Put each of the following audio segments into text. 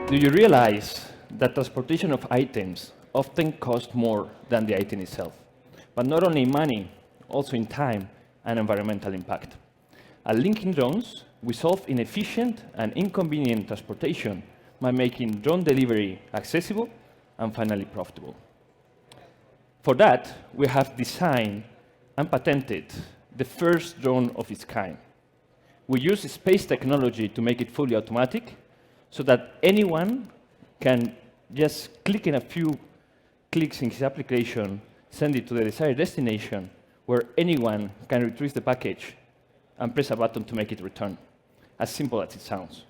Do you realize that transportation of items often costs more than the item itself? But not only in money, also in time and environmental impact. At Linking Drones, we solve inefficient and inconvenient transportation by making drone delivery accessible and finally profitable. For that, we have designed and patented the first drone of its kind. We use space technology to make it fully automatic so that anyone can just click in a few clicks in his application, send it to the desired destination, where anyone can retrieve the package and press a button to make it return. As simple as it sounds.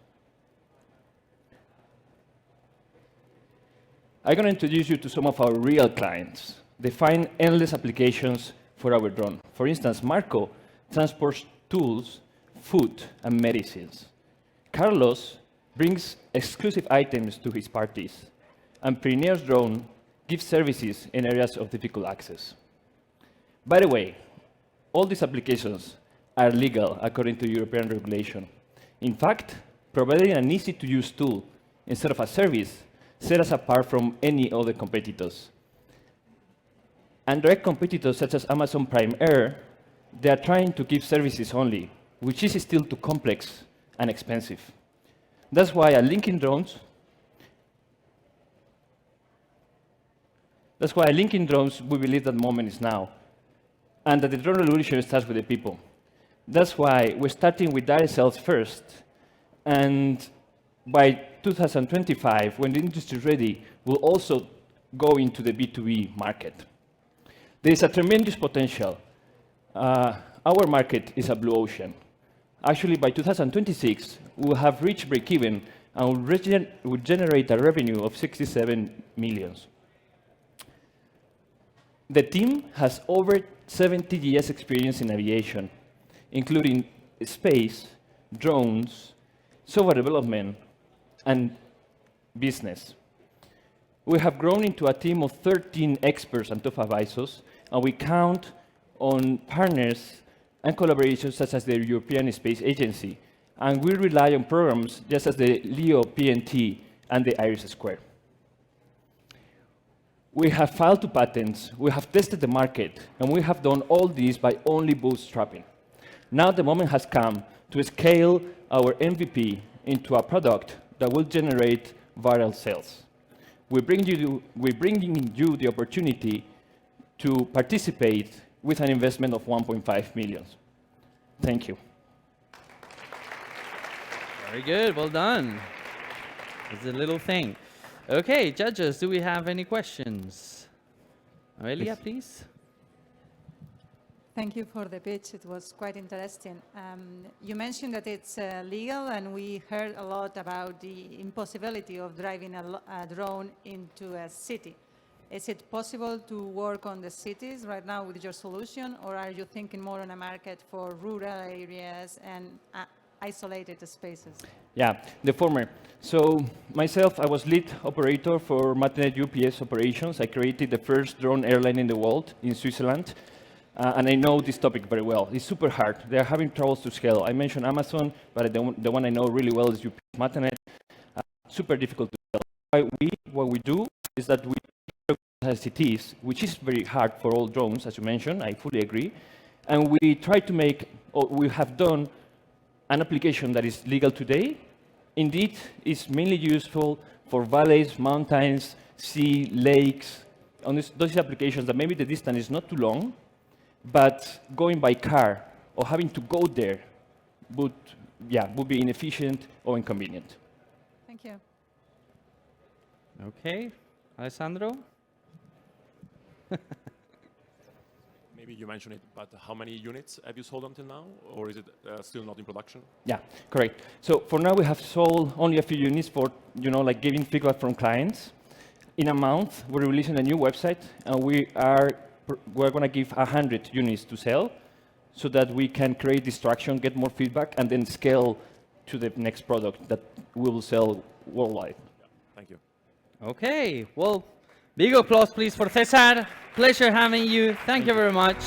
I'm going to introduce you to some of our real clients. They find endless applications for our drone. For instance, Marco transports tools, food, and medicines. Carlos brings exclusive items to his parties. And Pirineo's drone gives services in areas of difficult access. By the way, all these applications are legal according to European regulation. In fact, providing an easy-to-use tool instead of a service set us apart from any other competitors. And direct competitors such as Amazon Prime Air, they are trying to give services only, which is still too complex and expensive. That's why at Linking Drones, we believe that moment is now, and that the drone revolution starts with the people. That's why we're starting with direct sales first, and by 2025, when the industry is ready, we'll also go into the B2B market. There is a tremendous potential. Our market is a blue ocean. Actually, by 2026, we'll have reached break-even and will generate a revenue of 67 million. The team has over 70 years experience in aviation, including space, drones, software development, and business. We have grown into a team of 13 experts and top advisors, and we count on partners and collaborations such as the European Space Agency, and we rely on programs just as the LEO PNT and the IRIS². We have filed 2 patents, we have tested the market, and we have done all this by only bootstrapping. Now the moment has come to scale our MVP into a product that will generate viral sales. We're bringing you the opportunity to participate with an investment of 1.5 million. Thank you. Very good, well done. It's a little thing. Okay, judges, do we have any questions? Aurelia, please. Thank you for the pitch. It was quite interesting. You mentioned that it's legal, and we heard a lot about the impossibility of driving a drone into a city. Is it possible to work on the cities right now with your solution, or are you thinking more on a market for rural areas and isolated spaces? Yeah, the former. So myself, I was lead operator for Matternet UPS operations. I created the first drone airline in the world in Switzerland. And I know this topic very well. It's super hard. They're having troubles to scale. I mentioned Amazon, but the one I know really well is UPS Matternet. Super difficult to scale. What we do is that we as it is, which is very hard for all drones, as you mentioned, I fully agree. And we try to make, or we have done an application that is legal today. Indeed, it's mainly useful for valleys, mountains, sea, lakes, on those applications that maybe the distance is not too long, but going by car or having to go there would be inefficient or inconvenient. Thank you. Okay, Alessandro? Maybe you mentioned it, but how many units have you sold until now, or is it still not in production? Yeah, correct. So for now, we have sold only a few units for, like giving feedback from clients. In a month, we're releasing a new website, and we're going to give 100 units to sell, so that we can create distraction, get more feedback, and then scale to the next product that we will sell worldwide. Yeah, thank you. Okay, well, big applause, please, for Cesar. Pleasure having you. Thank you very much.